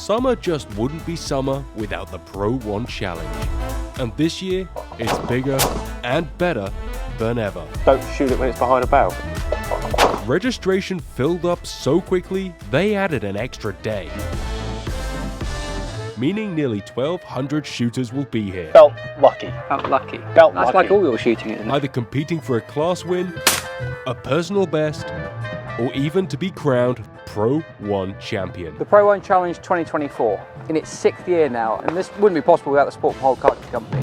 Summer just wouldn't be summer without the Pro 1 Challenge. And this year, it's bigger and better than ever. Don't shoot it when it's behind a barrel. Registration filled up so quickly, they added an extra day. Meaning nearly 1,200 shooters will be here. Felt lucky. Felt lucky. Felt That's lucky. like all your shooting, isn't it? Either competing for a class win, a personal best, or even to be crowned Pro 1 champion. The Pro 1 Challenge 2024, in its 6th year now, and this wouldn't be possible without the Sport Pole Cartridge Company.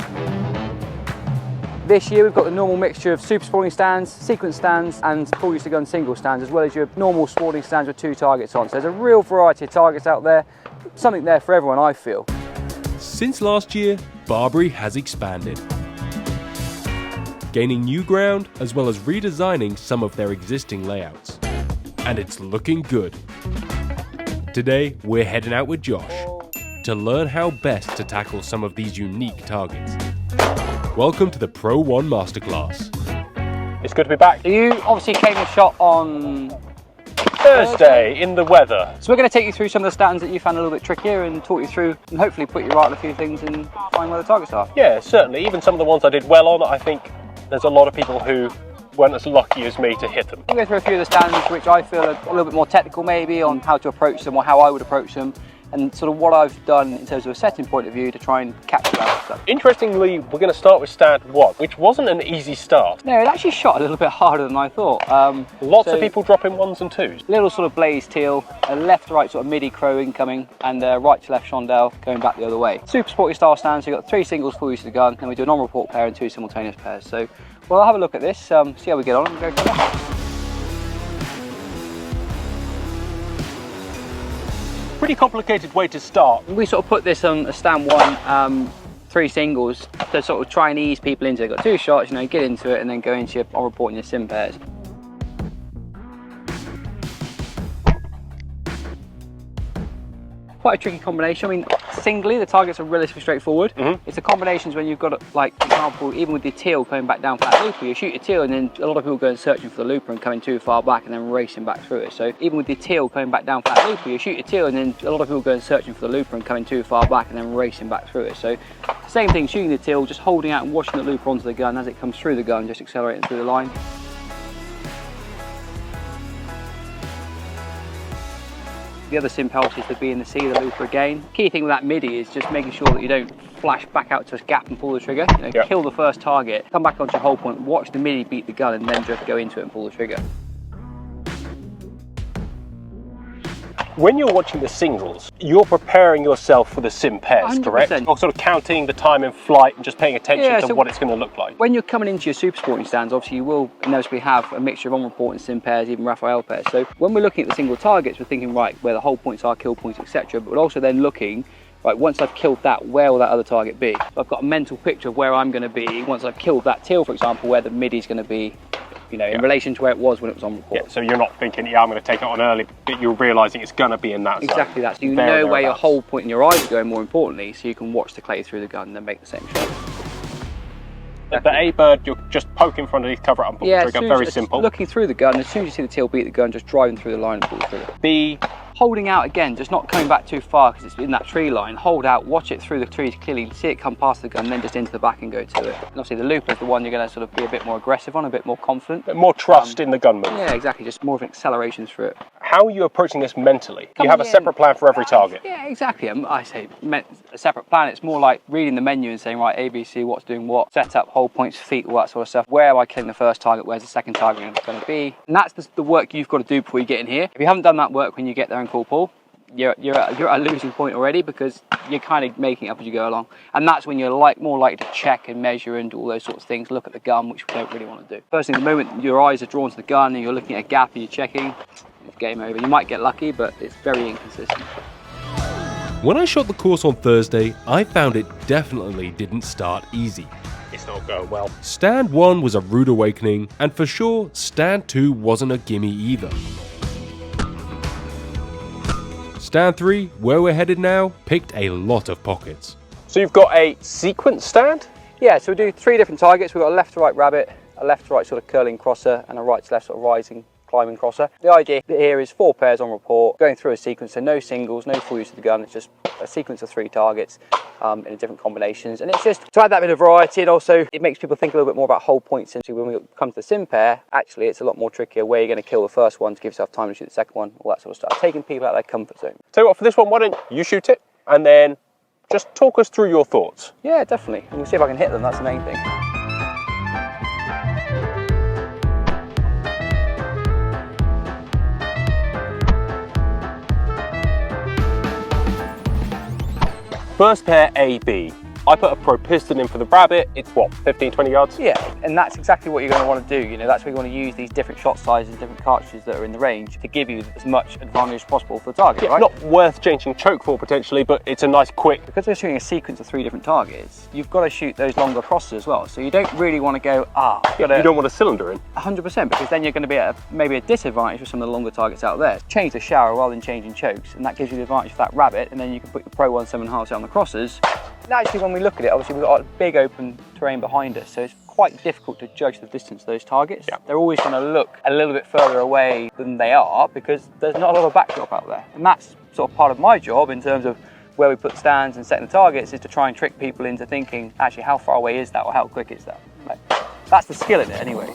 This year we've got the normal mixture of super sporting stands, sequence stands, and full use of gun single stands, as well as your normal sporting stands with 2 targets on. So there's a real variety of targets out there, something there for everyone, I feel. Since last year, Barbury has expanded, gaining new ground as well as redesigning some of their existing layouts. And it's looking good. Today, we're heading out with Josh to learn how best to tackle some of these unique targets. Welcome to the Pro 1 Masterclass. It's good to be back. So you obviously came and shot on Thursday in the weather. So we're going to take you through some of the stands that you found a little bit trickier and talk you through and hopefully put you right on a few things and find where the targets are. Yeah, certainly. Even some of the ones I did well on, I think there's a lot of people who weren't as lucky as me to hit them. We'll go through a few of the stands which I feel are a little bit more technical maybe on how to approach them or how I would approach them, and sort of what I've done in terms of a setting point of view to try and capture that stuff. Interestingly, we're going to start with stand 1, which wasn't an easy start. No, it actually shot a little bit harder than I thought. Lots of people dropping 1s and 2s. Little sort of blaze teal, a left to right sort of midi crow incoming, and right to left chandelle going back the other way. Super sporty style stands, so you've got 3 singles full use of the gun, and we do a non-report pair and 2 simultaneous pairs. So we'll have a look at this, see how we get on and go from there. Pretty complicated way to start. We sort of put this on a stand 1, 3 singles to sort of try and ease people into it. Got 2 shots, you know, get into it and then go into your on reporting your sim pairs. Quite a tricky combination. I mean, singly, the targets are relatively straightforward. It's the combinations when you've got, like, for example, even with the teal coming back down flat looper, you shoot your teal and then a lot of people go and searching for the looper and coming too far back and then racing back through it. So even with the teal coming back down flat looper, you shoot your teal and then a lot of people go and searching for the looper and coming too far back and then racing back through it. So same thing, shooting the teal, just holding out and watching the looper onto the gun as it comes through the gun, just accelerating through the line. The other sim pulse is the B and the C, the looper again. Key thing with that midi is just making sure that you don't flash back out to a gap and pull the trigger. You know, kill the first target, come back onto your hold point, watch the midi beat the gun and then just go into it and pull the trigger. When you're watching the singles, you're preparing yourself for the sim pairs, 100%. correct? Or sort of counting the time in flight and just paying attention to what it's going to look like. When you're coming into your super sporting stands, obviously you will inevitably have a mixture of on-report and sim pairs, even Raphael pairs. So when we're looking at the single targets, we're thinking, right, where the hold points are, kill points, etc. But we're also then looking, right, once I've killed that, where will that other target be? So I've got a mental picture of where I'm going to be once I've killed that teal, for example, where the midi's going to be, you know, in relation to where it was when it was on report. Yeah, so you're not thinking, yeah, I'm going to take it on early, but you're realising it's going to be in that zone. Exactly that. So you know where your hold point and your eyes are going, more importantly, so you can watch the clay through the gun and then make the same shot. The A bird, you're just poking from underneath, cover it up and pull the trigger, very simple. Looking through the gun, as soon as you see the teal beat the gun, just driving through the line and pull the trigger. B. Holding out again, just not coming back too far because it's in that tree line. Hold out, watch it through the trees clearly, see it come past the gun, then just into the back and go to it. And obviously the looper is the one you're going to sort of be a bit more aggressive on, a bit more confident. More trust in the gun move. Yeah, exactly, just more of an acceleration through it. How are you approaching this mentally? Do you have a separate plan for every target? Yeah, exactly. I say a separate plan. It's more like reading the menu and saying, right, A, B, C, what's doing what, set up, hold points, feet, all that sort of stuff. Where am I killing the first target? Where's the second target going to be? And that's the work you've got to do before you get in here. If you haven't done that work when you get there and call Paul, you're at a losing point already because you're kind of making it up as you go along. And that's when you're more likely to check and measure and do all those sorts of things, look at the gun, which we don't really want to do. First thing, the moment your eyes are drawn to the gun and you're looking at a gap and you're checking, it's game over. You might get lucky, but it's very inconsistent. When I shot the course on Thursday, I found it definitely didn't start easy. It's not going well. Stand 1 was a rude awakening, and for sure, stand 2 wasn't a gimme either. Stand 3, where we're headed now, picked a lot of pockets. So you've got a sequence stand? Yeah, so we do 3 different targets. We've got a left to right rabbit, a left to right sort of curling crosser, and a right to left sort of rising climbing crosser. The idea here is 4 pairs on report, going through a sequence, so no singles, no full use of the gun, it's just a sequence of 3 targets in different combinations. And it's just to add that bit of variety, and also it makes people think a little bit more about hold points. And when we come to the sim pair, actually it's a lot more trickier where you're going to kill the first one to give yourself time to shoot the second one, all that sort of stuff. Taking people out of their comfort zone. Tell you what, for this one, why don't you shoot it and then just talk us through your thoughts? Yeah, definitely. And we'll see if I can hit them, that's the main thing. First pair A-B. I put a pro piston in for the rabbit. It's what, 15, 20 yards? Yeah, and that's exactly what you're going to want to do. You know, that's where you want to use these different shot sizes, different cartridges that are in the range to give you as much advantage as possible for the target, Yeah, right? not worth changing choke for potentially, but it's a nice quick. Because we're shooting a sequence of 3 different targets, you've got to shoot those longer crosses as well. So you don't really want to go, you don't want a cylinder in. 100%, because then you're going to be at maybe a disadvantage for some of the longer targets out there. Change the shower rather than changing chokes, and that gives you the advantage for that rabbit, and then you can put your Pro 1.7 halves on the crosses. And actually, when we look at it, obviously we've got a big open terrain behind us, so it's quite difficult to judge the distance of those targets. Yeah. They're always going to look a little bit further away than they are because there's not a lot of backdrop out there. And that's sort of part of my job in terms of where we put stands and setting the targets, is to try and trick people into thinking, actually, how far away is that or how quick is that? Like, that's the skill in it anyway.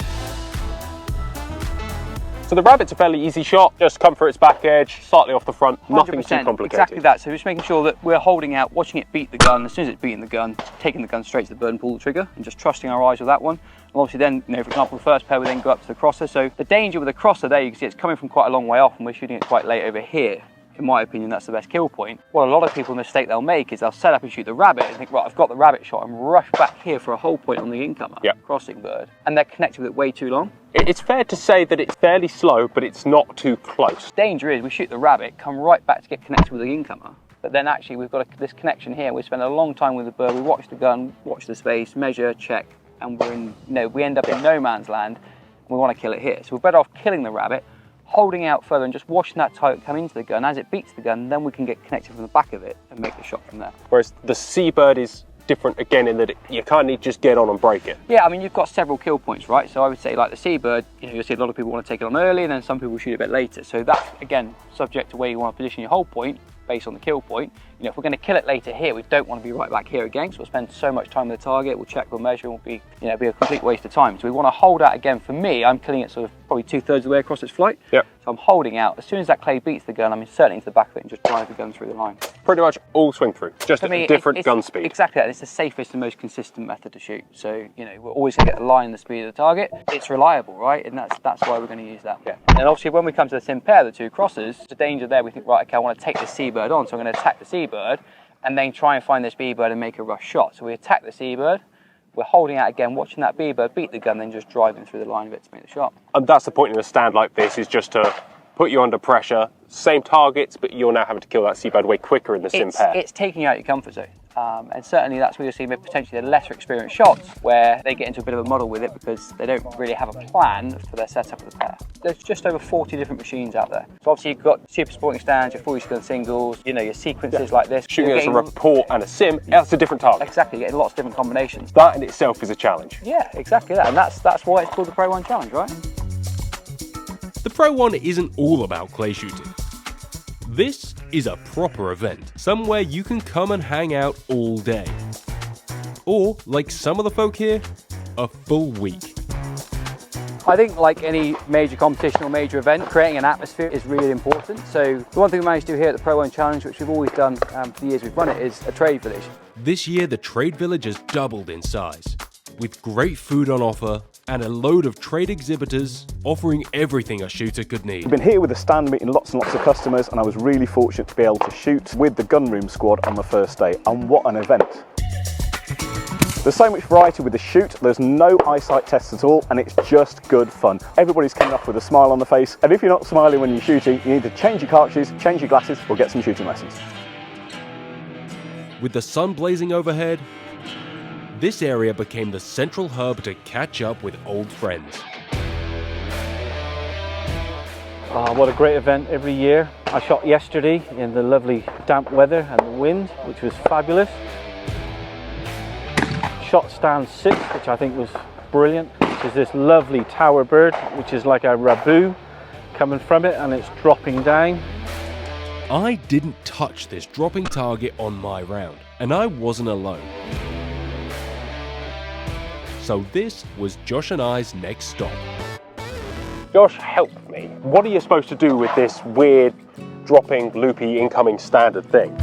So the rabbit's a fairly easy shot, just come for its back edge, slightly off the front, nothing too complicated. Exactly that, so just making sure that we're holding out, watching it beat the gun, as soon as it's beating the gun, taking the gun straight to the bird and pull the trigger, and just trusting our eyes with that one. And obviously then, you know, for example, the first pair we then go up to the crosser, so the danger with the crosser there, you can see it's coming from quite a long way off and we're shooting it quite late over here. In my opinion, that's the best kill point. What a lot of people, mistake they'll make is they'll set up and shoot the rabbit and think, right, I've got the rabbit shot, and rush back here for a hold point on the incomer, crossing bird, and they're connected with it way too long. It's fair to say that it's fairly slow, but it's not too close. Danger is we shoot the rabbit, come right back to get connected with the incomer, but then actually we've got this connection here. We spend a long time with the bird, we watch the gun, watch the space, measure, check, and we're in, you know, we end up in no man's land, and we want to kill it here. So we're better off killing the rabbit, holding out further and just watching that target come into the gun. As it beats the gun, then we can get connected from the back of it and make the shot from there. Whereas the seabird is different again in that you can't need just get on and break it. Yeah, I mean, you've got several kill points, right? So I would say like the seabird, you know, you'll see a lot of people want to take it on early and then some people shoot a bit later. So that's, again, subject to where you want to position your hold point based on the kill point. You know, if we're going to kill it later here, we don't want to be right back here again, so we'll spend so much time with the target, we'll check, we'll measure, and we'll be, you know, be a complete waste of time. So we want to hold out again. For me, I'm killing it sort of probably 2/3 of the way across its flight. Yep. So I'm holding out. As soon as that clay beats the gun, I'm inserting into the back of it and just drive the gun through the line. Pretty much all swing through, just at a different gun speed. Exactly that. It's the safest and most consistent method to shoot. So, you know, we're always going to get the line and the speed of the target. It's reliable, right? And that's why we're going to use that. Yeah. And obviously when we come to the sim pair, the 2 crosses, the danger there, we think, right, okay, I want to take the seabird on, so I'm going to attack the seabird and then try and find this B-bird and make a rush shot. So we attack the seabird, we're holding out again, watching that B-bird beat the gun, then just driving through the line of it to make the shot. And that's the point in a stand like this, is just to put you under pressure, same targets, but you're now having to kill that seabird way quicker in the sim pair. It's taking you out your comfort zone. And certainly that's where you'll see potentially the lesser experienced shots where they get into a bit of a muddle with it because they don't really have a plan for their setup of the pair. There's just over 40 different machines out there. So obviously you've got super sporting stands, your full use gun singles, you know, your sequences like this. Shooting as a report and a sim, that's a different target. Exactly, you're getting lots of different combinations. That in itself is a challenge. Yeah, exactly that. And that's why it's called the Pro 1 Challenge, right? The Pro 1 isn't all about clay shooting. This is a proper event, somewhere you can come and hang out all day. Or, like some of the folk here, a full week. I think like any major competition or major event, creating an atmosphere is really important. So the one thing we managed to do here at the Pro 1 Challenge, which we've always done for the years we've run it, is a trade village. This year the trade village has doubled in size, with great food on offer and a load of trade exhibitors offering everything a shooter could need. I've been here with a stand meeting lots and lots of customers, and I was really fortunate to be able to shoot with the Gunroom squad on the first day, and what an event. There's so much variety with the shoot, there's no eyesight tests at all, and it's just good fun. Everybody's coming off with a smile on the face, and if you're not smiling when you're shooting, you need to change your cartridges, change your glasses, or get some shooting lessons. With the sun blazing overhead, this area became the central hub to catch up with old friends. Oh, what a great event every year. I shot yesterday in the lovely damp weather and the wind, which was fabulous. Shot stand 6, which I think was brilliant, which is this lovely tower bird, which is like a raboo. coming from it and it's dropping down. I didn't touch this dropping target on my round, and I wasn't alone. So this was Josh and I's next stop. Josh, help me. What are you supposed to do with this weird, dropping, loopy, incoming standard thing?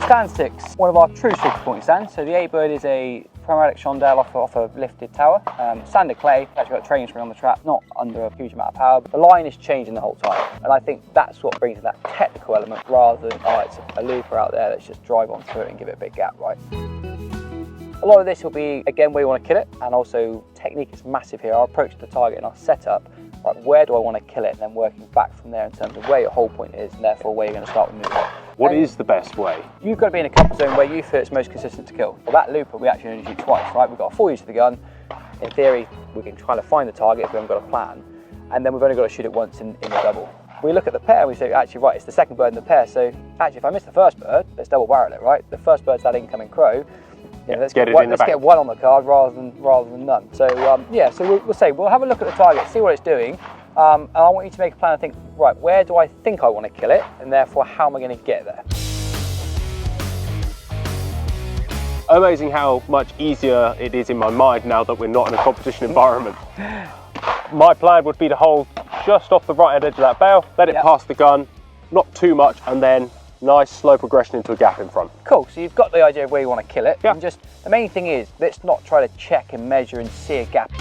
Stand 6, one of our true Superpoint stands. So the 8-bird is a chromatic chandelle off a lifted tower. Standard clay, actually got a training spring on the trap, not under a huge amount of power, but the line is changing the whole time. And I think that's what brings in that technical element rather than, oh, it's a looper out there, let's just drive on through it and give it a big gap, right? A lot of this will be, again, where you want to kill it, and also technique is massive here. Our approach to the target and our setup, right, where do I want to kill it, and then working back from there in terms of where your whole point is, and therefore where you're going to start with movement. What is the best way? You've got to be in a comfort zone where you feel it's most consistent to kill. Well, that looper we actually only shoot twice, right? We've got a full use of the gun. In theory, we can try to find the target if we haven't got a plan, and then we've only got to shoot it once in the double. We look at the pair and we say, actually, right, it's the second bird in the pair, so actually if I miss the first bird, let's double barrel it, right? The first bird's that incoming crow. You know, let's get one on the card rather than none. So yeah, so we'll say we'll have a look at the target, see what it's doing, and I want you to make a plan and think, right, where do I think I want to kill it, and therefore how am I going to get there? Amazing how much easier it is in my mind now that we're not in a competition environment. My plan would be to hold just off the right hand edge of that bale, let it pass the gun, not too much, and then nice slow progression into a gap in front. Cool, so you've got the idea of where you want to kill it. And just the main thing is, let's not try to check and measure and see a gap.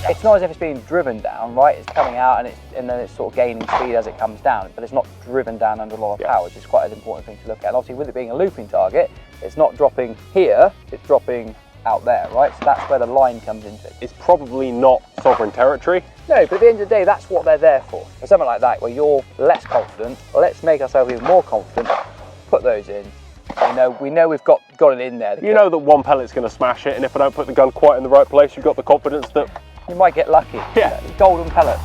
It's not as if it's being driven down, right? It's coming out and then it's sort of gaining speed as it comes down, but it's not driven down under a lot of power, which is quite an important thing to look at. And obviously with it being a looping target, it's not dropping here, it's dropping out there, right? So that's where the line comes into it. It's probably not sovereign territory. No, but at the end of the day, that's what they're there for. For something like that, where you're less confident, let's make ourselves even more confident, put those in. We know we've got it in there. You know that one pellet's going to smash it, and if I don't put the gun quite in the right place, you've got the confidence that you might get lucky. Yeah. Golden pellet.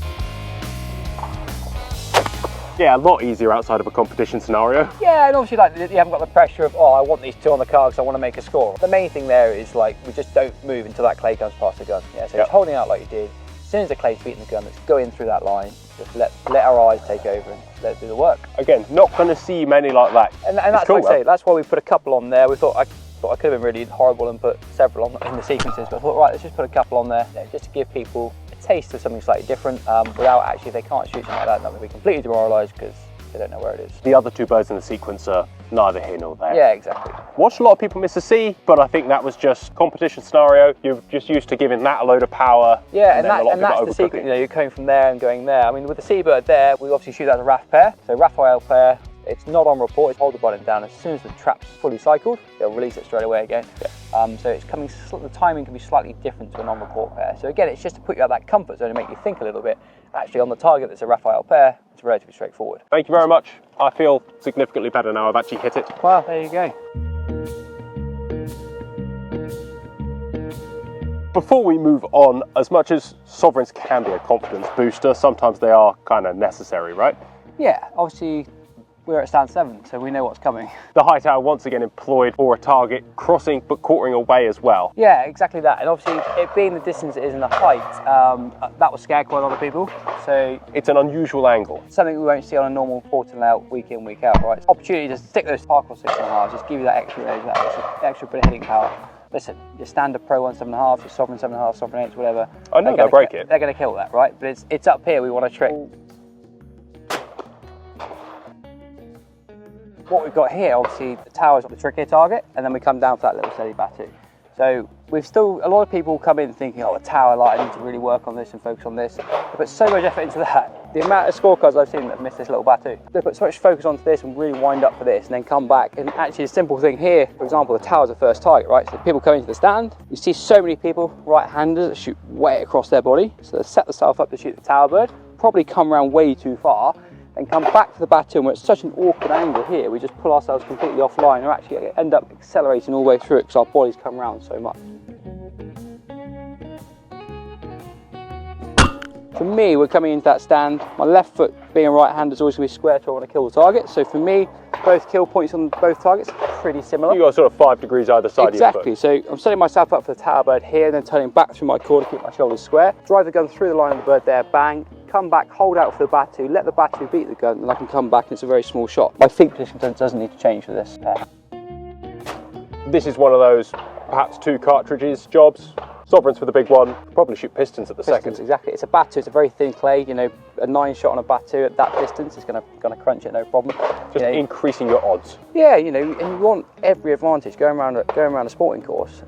Yeah, a lot easier outside of a competition scenario. Yeah, and obviously like you haven't got the pressure of, oh, I want these two on the card because I want to make a score. The main thing there is like, we just don't move until that clay comes past the gun. Yeah, so just holding out like you did. As soon as the clay's beating the gun, let's go in through that line. Just let our eyes take over and let it do the work. Again, not going to see many like that. And that's cool, like I say, that's why we put a couple on there. We thought I could have been really horrible and put several on in the sequences, but I thought, right, let's just put a couple on there, just to give people a taste of something slightly different, without actually, if they can't shoot something like that, they'll be completely demoralised because they don't know where it is. The other two birds in the sequence are neither here nor there. Yeah, exactly. Watched a lot of people miss a C, but I think that was just competition scenario. You're just used to giving that a load of power. Yeah, and that's the secret. You know, you're coming from there and going there. I mean, with the seabird there, we obviously shoot that as a RAF pair. So Raphael pair, it's not on report. It's hold the button down. As soon as the trap's fully cycled, they'll release it straight away again. Yeah. So it's coming. The timing can be slightly different to a non-report pair. So again, it's just to put you out that comfort zone and make you think a little bit. Actually, on the target that's a Raphael pair, it's relatively straightforward. Thank you very much. I feel significantly better now. I've actually hit it. Well, there you go. Before we move on, as much as sovereigns can be a confidence booster, sometimes they are kind of necessary, right? Yeah, obviously we're at stand 7, so we know what's coming. The high tower once again employed for a target, crossing but quartering away as well. Yeah, exactly that. And obviously it being the distance it is and the height, that will scare quite a lot of people. So it's an unusual angle. Something we won't see on a normal portal layout week in, week out, right? Opportunity to stick those parkour 6.5, just give you that extra bit of hitting power. Listen, your standard Pro 1 7.5, your Sovereign 7.5, Sovereign 8, whatever. I know they'll break it. They're going to kill that, right? But it's up here we want to trick. What we've got here, obviously, the tower's the trickier target, and then we come down for that little steady batu. So we've still, a lot of people come in thinking, oh, the tower, like, I need to really work on this and focus on this. They put so much effort into that. The amount of scorecards I've seen that have missed this little batu. They put so much focus onto this and really wind up for this and then come back. And actually a simple thing here, for example, the tower's the first target, right? So people come into the stand, you see so many people, right-handers, that shoot way across their body. So they set themselves up to shoot the tower bird, probably come around way too far, and come back to the batu, and we're at such an awkward angle here, we just pull ourselves completely offline, or actually end up accelerating all the way through it because our bodies come around so much. For me, we're coming into that stand, my left foot being a right hand is always going to be square to I want to kill the target. So for me, both kill points on both targets are pretty similar. You got sort of 5 degrees either side Exactly. of your foot. So I'm setting myself up for the tower bird here and then turning back through my core to keep my shoulders square. Drive the gun through the line of the bird there, bang, come back, hold out for the batu, let the batu beat the gun, and I can come back and it's a very small shot. My feet position doesn't need to change for this pair. This is one of those perhaps 2 cartridges jobs. Sovereigns for the big one, probably shoot pistons at the second. Exactly. It's a batu, it's a very thin clay, you know, a 9 shot on a batu at that distance is gonna crunch it, no problem. Just increasing your odds. Yeah, you know, and you want every advantage going around a sporting course.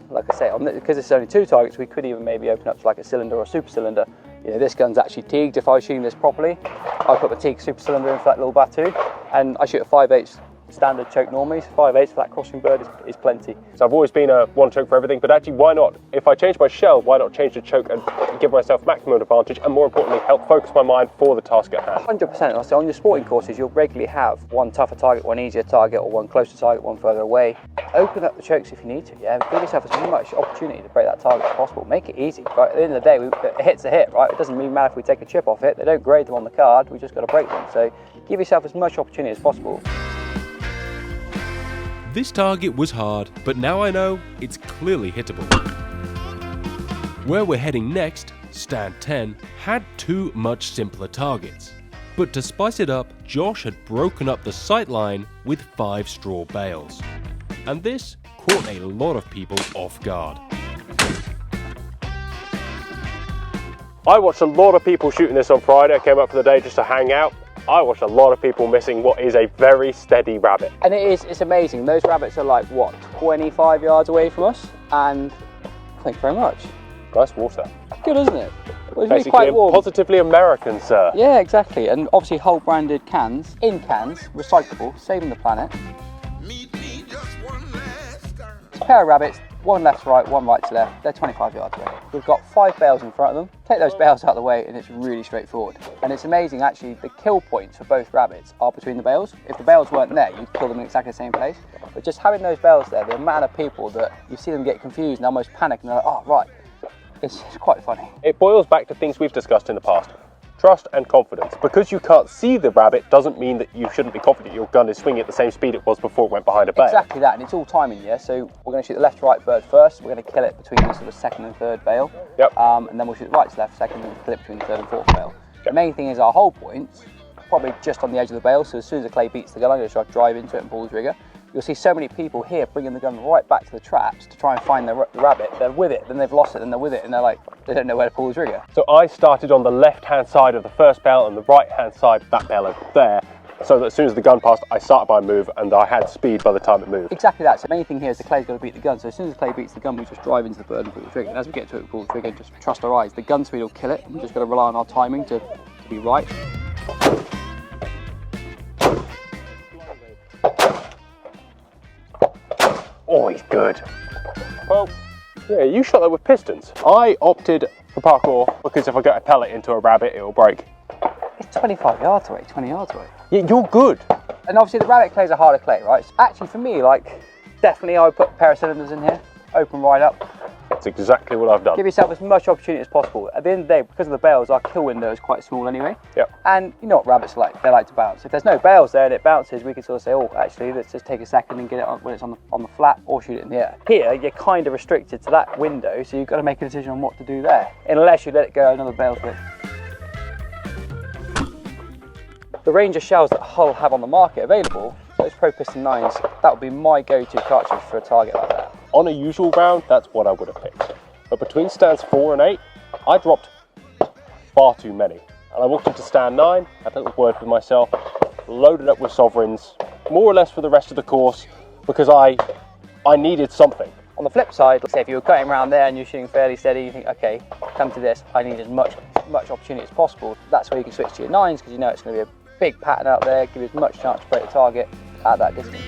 Like I say, because it's only 2 targets, we could even maybe open up to like a cylinder or a super cylinder. You know, this gun's actually teagued. If I was shooting this properly, I put the teague super cylinder in for that little batu, and I shoot a 5/8 standard choke normally, so 5/8 for that crossing bird is plenty. So I've always been a one choke for everything, but actually why not? If I change my shell, why not change the choke and give myself maximum advantage, and more importantly, help focus my mind for the task at hand? 100%. Like I say, on your sporting courses, you'll regularly have one tougher target, one easier target, or one closer target, one further away. Open up the chokes if you need to, yeah? Give yourself as much opportunity to break that target as possible. Make it easy, right? At the end of the day, a hit's a hit, right? It doesn't even matter if we take a chip off it. They don't grade them on the card, we just got to break them. So give yourself as much opportunity as possible. This target was hard, but now I know it's clearly hittable. Where we're heading next, stand 10, had 2 much simpler targets. But to spice it up, Josh had broken up the sight line with 5 straw bales. And this caught a lot of people off guard. I watched a lot of people shooting this on Friday. I came up for the day just to hang out. I watched a lot of people missing what is a very steady rabbit. And it's amazing. Those rabbits are like, what, 25 yards away from us? And thank you very much. Nice water. Good, isn't it? Well, it's really Basically quite warm. positively American, sir. Yeah, exactly. And obviously whole branded cans, in cans, recyclable, saving the planet. It's a pair of rabbits, one left to right, one right to left. They're 25 yards away. We've got 5 bales in front of them. Take those bales out of the way and it's really straightforward. And it's amazing, actually, the kill points for both rabbits are between the bales. If the bales weren't there, you'd kill them in exactly the same place. But just having those bales there, the amount of people that you see them get confused and almost panic and they're like, oh, right. It's quite funny. It boils back to things we've discussed in the past. Trust and confidence. Because you can't see the rabbit doesn't mean that you shouldn't be confident your gun is swinging at the same speed it was before it went behind a bale. Exactly that, and it's all timing, yeah? So we're going to shoot the left to right bird first. We're going to kill it between the sort of second and third bale. Yep. And then we'll shoot right to left second and kill it between the third and fourth bale. Yep. The main thing is our hold points, probably just on the edge of the bale, so as soon as the clay beats the gun, I'm going to try to drive into it and pull the trigger. You'll see so many people here bringing the gun right back to the traps to try and find the rabbit. They're with it, then they've lost it, then they're with it, and they're like, they don't know where to pull the trigger. So I started on the left-hand side of the first bale and the right-hand side of that bale over there, so that as soon as the gun passed, I started by move and I had speed by the time it moved. Exactly that. So the main thing here is the clay's got to beat the gun. So as soon as the clay beats the gun, we just drive into the bird and pull the trigger. And as we get to it, we pull the trigger and just trust our eyes. The gun speed will kill it. We've just got to rely on our timing to be right. Oh, he's good. Well, yeah, you shot that with pistons. I opted for parkour because if I get a pellet into a rabbit, it'll break. It's 25 yards away, 20 yards away. Yeah, you're good. And obviously the rabbit clay is a harder clay, right? Actually, for me, like, definitely I would put a pair of cylinders in here, open right up. That's exactly what I've done. Give yourself as much opportunity as possible. At the end of the day, because of the bales, our kill window is quite small anyway. Yep. And you know what rabbits are like, they like to bounce. If there's no bales there and it bounces, we can sort of say, oh, actually, let's just take a second and get it on, when it's on the flat, or shoot it in the air. Here, you're kind of restricted to that window, so you've got to make a decision on what to do there, unless you let it go another bale's width. The range of shells that Hull have on the market available, those Pro Piston 9s, that would be my go-to cartridge for a target like that. On a usual round, that's what I would have picked. But between stands 4 and 8, I dropped far too many. And I walked into stand 9, had a little word with myself, loaded up with sovereigns, more or less for the rest of the course, because I needed something. On the flip side, let's say if you were cutting around there and you're shooting fairly steady, you think, okay, come to this, I need as much opportunity as possible. That's where you can switch to your 9s, because you know it's going to be a big pattern out there, give you as much chance to break the target at that distance.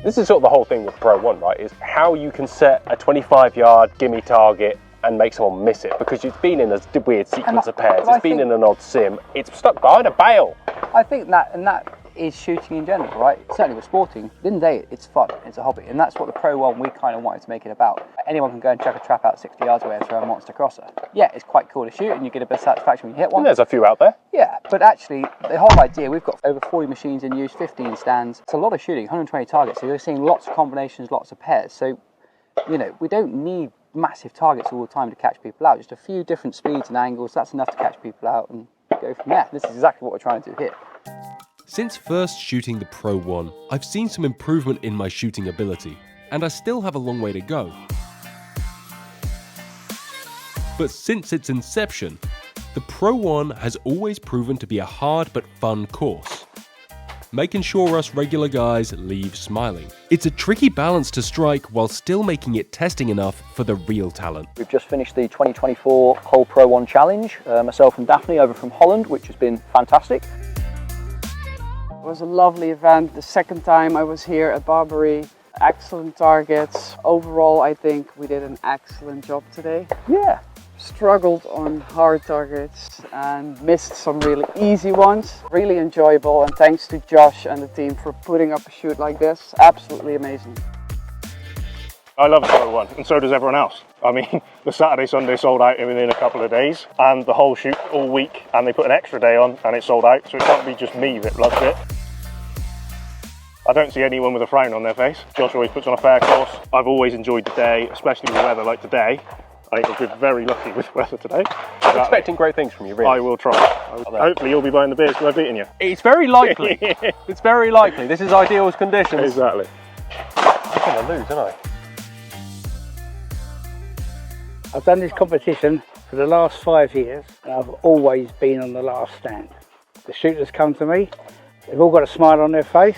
This is sort of the whole thing with Pro 1, right, is how you can set a 25-yard gimme target and make someone miss it, because it's been in a weird sequence of pairs, it's been in an odd sim, it's stuck behind a bale. I think that is shooting in general, right? Certainly with sporting, at the end of the day, it's fun, it's a hobby, and that's what the Pro 1 we kind of wanted to make it about. Anyone can go and chuck a trap out 60 yards away and throw a monster crosser. Yeah, it's quite cool to shoot, and you get a bit of satisfaction when you hit one. And there's a few out there. Yeah, but actually, the whole idea, we've got over 40 machines in use, 15 stands. It's a lot of shooting, 120 targets, so you're seeing lots of combinations, lots of pairs. So, you know, we don't need massive targets all the time to catch people out. Just a few different speeds and angles, that's enough to catch people out and go from there. This is exactly what we're trying to do here. Since first shooting the Pro 1, I've seen some improvement in my shooting ability, and I still have a long way to go. But since its inception, the Pro 1 has always proven to be a hard but fun course, making sure us regular guys leave smiling. It's a tricky balance to strike while still making it testing enough for the real talent. We've just finished the 2024 Hull Pro 1 Challenge, myself and Daphne over from Holland, which has been fantastic. It was a lovely event. The second time I was here at Barbury. Excellent targets. Overall, I think we did an excellent job today. Yeah. Struggled on hard targets and missed some really easy ones. Really enjoyable, and thanks to Josh and the team for putting up a shoot like this. Absolutely amazing. I love the Pro 1, and so does everyone else. I mean, the Saturday, Sunday sold out within a couple of days, and the whole shoot all week, and they put an extra day on, and it sold out, so it can't be just me that loves it. I don't see anyone with a frown on their face. Josh always puts on a fair course. I've always enjoyed the day, especially with weather like today. I think we've been very lucky with weather today. I'm expecting great things from you, really. I will try. Hopefully you'll be buying the beers because I've beaten you. It's very likely. It's very likely. This is ideal conditions. Exactly. I'm going to lose, aren't I? I've done this competition for the last 5 years, and I've always been on the last stand. The shooters come to me, they've all got a smile on their face.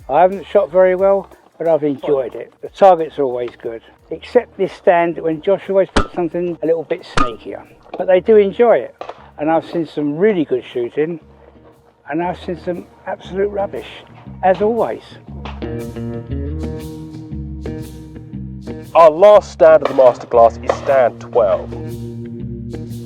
I haven't shot very well, but I've enjoyed it. The targets are always good, except this stand when Josh always puts something a little bit sneakier. But they do enjoy it, and I've seen some really good shooting, and I've seen some absolute rubbish, as always. Our last stand of the Masterclass is stand 12.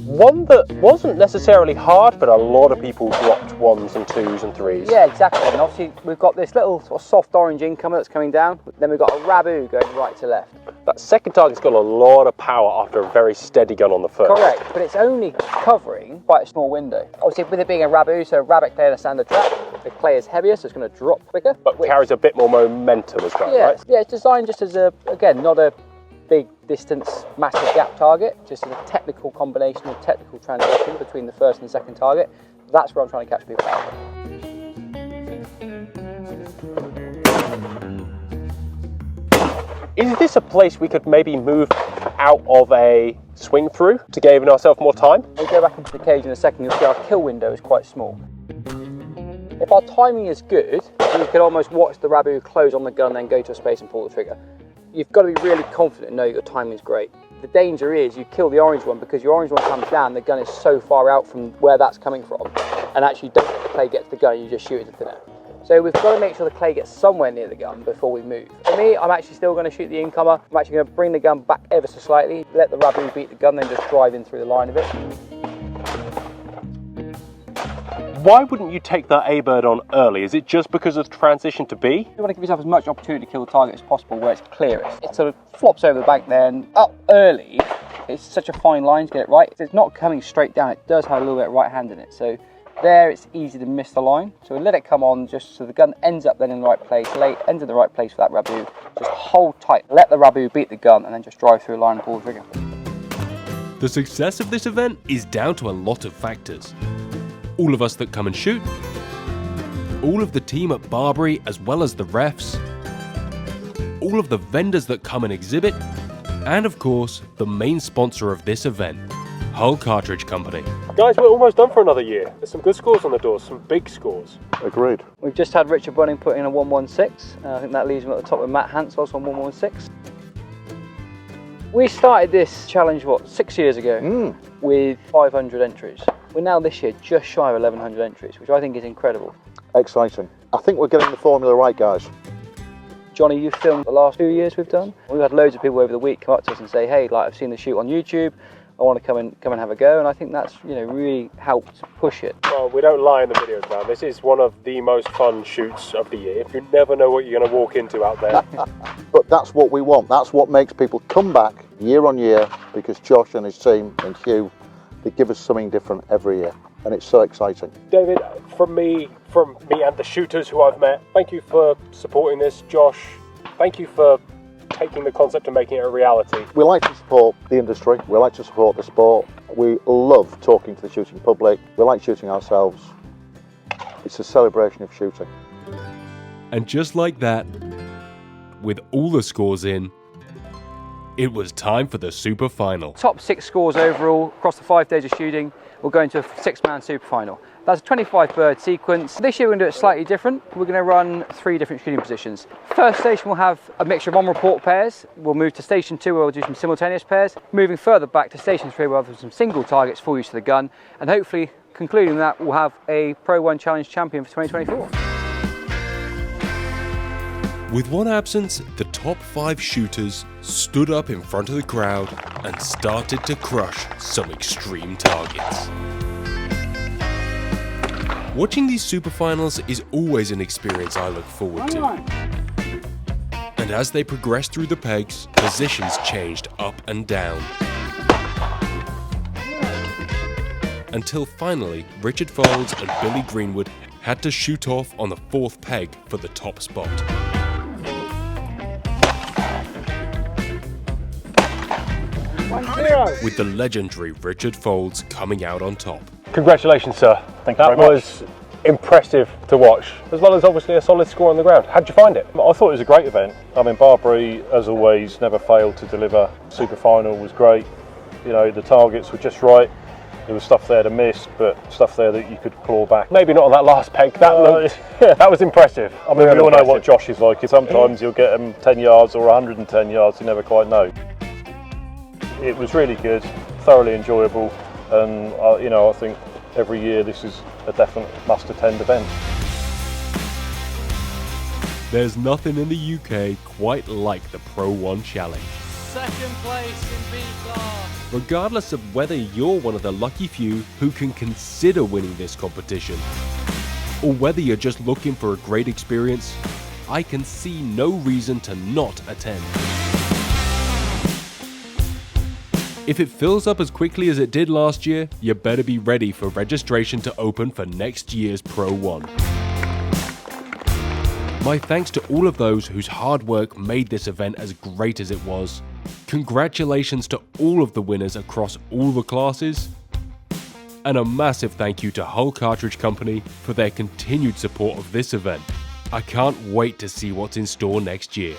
One that wasn't necessarily hard, but a lot of people dropped 1s and 2s and 3s. Yeah, exactly. And obviously we've got this little sort of soft orange incomer that's coming down. Then we've got a Rabu going right to left. That second target's got a lot of power after a very steady gun on the first. Correct, but it's only covering quite a small window. Obviously with it being a Rabu, so a rabbit clay in a standard trap, the clay is heavier, so it's going to drop quicker. But carries a bit more momentum as well, right? Yeah, it's designed just as a, again, not a big distance, massive gap target, just as a technical combination of technical transition between the first and second target. That's where I'm trying to catch people out. Is this a place we could maybe move out of a swing through to give ourselves more time? We'll go back into the cage in a second, you'll see our kill window is quite small. If our timing is good, you can almost watch the Rabu close on the gun, then go to a space and pull the trigger. You've got to be really confident and know your timing is great. The danger is you kill the orange one because your orange one comes down, the gun is so far out from where that's coming from, and actually don't let the clay get to the gun, you just shoot into thin air. So we've got to make sure the clay gets somewhere near the gun before we move. For me, I'm actually still going to shoot the incomer. I'm actually going to bring the gun back ever so slightly, let the Rabu beat the gun, then just drive in through the line of it. Why wouldn't you take that A-bird on early? Is it just because of the transition to B? You want to give yourself as much opportunity to kill the target as possible where it's clearest. It sort of flops over the bank there and up early. It's such a fine line to get it right. It's not coming straight down, it does have a little bit of right hand in it. So there it's easy to miss the line. So we let it come on just so the gun ends up then in the right place, ends in the right place for that Rabu. Just hold tight, let the Rabu beat the gun and then just drive through the line and pull the trigger. The success of this event is down to a lot of factors. All of us that come and shoot, all of the team at Barbury as well as the refs, all of the vendors that come and exhibit, and of course, the main sponsor of this event, Hull Cartridge Company. Guys, we're almost done for another year. There's some good scores on the door, some big scores. Agreed. We've just had Richard Bunning put in a 116. I think that leaves him at the top with Matt Hance also on 116. We started this challenge, 6 years ago, with 500 entries. We're now this year just shy of 1,100 entries, which I think is incredible. Exciting. I think we're getting the formula right, guys. Johnny, you've filmed the last 2 years we've done. We've had loads of people over the week come up to us and say, hey, like I've seen the shoot on YouTube, I want to come and have a go, and I think that's, you know, really helped push it. Well, we don't lie in the videos, man. This is one of the most fun shoots of the year. You never know what you're going to walk into out there. But that's what we want. That's what makes people come back year on year, because Josh and his team and Hugh, they give us something different every year, and it's so exciting. David, from me and the shooters who I've met, thank you for supporting this. Josh, thank you for taking the concept and making it a reality. We like to support the industry, we like to support the sport, we love talking to the shooting public, we like shooting ourselves. It's a celebration of shooting. And just like that, with all the scores in, it was time for the Superfinal. Top 6 scores overall across the 5 days of shooting will go into a 6-man Superfinal. That's a 25 bird sequence. This year we're going to do it slightly different. We're going to run 3 different shooting positions. First station will have a mixture of on-report pairs. We'll move to station 2 where we'll do some simultaneous pairs. Moving further back to station 3 where we'll have some single targets for use of the gun. And hopefully, concluding that, we'll have a Pro 1 Challenge champion for 2024. With one absence, the top 5 shooters stood up in front of the crowd and started to crush some extreme targets. Watching these Superfinals is always an experience I look forward to. And as they progressed through the pegs, positions changed up and down. Until finally, Richard Faulds and Billy Greenwood had to shoot off on the 4th peg for the top spot. With the legendary Richard Faulds coming out on top. Congratulations, sir. Thank you very much. That was impressive to watch, as well as obviously a solid score on the ground. How'd you find it? I thought it was a great event. I mean, Barbury, as always, never failed to deliver. Superfinal was great. You know, the targets were just right. There was stuff there to miss, but stuff there that you could claw back. Maybe not on that last peg. That was impressive. I mean, we all know what Josh is like. Sometimes you'll get him 10 yards or 110 yards, you never quite know. It was really good, thoroughly enjoyable, and you know, I think every year this is a definite must-attend event. There's nothing in the UK quite like the Pro 1 Challenge. Second place in B class. Regardless of whether you're one of the lucky few who can consider winning this competition, or whether you're just looking for a great experience, I can see no reason to not attend. If it fills up as quickly as it did last year, you better be ready for registration to open for next year's Pro 1. My thanks to all of those whose hard work made this event as great as it was. Congratulations to all of the winners across all the classes. And a massive thank you to Hull Cartridge Company for their continued support of this event. I can't wait to see what's in store next year.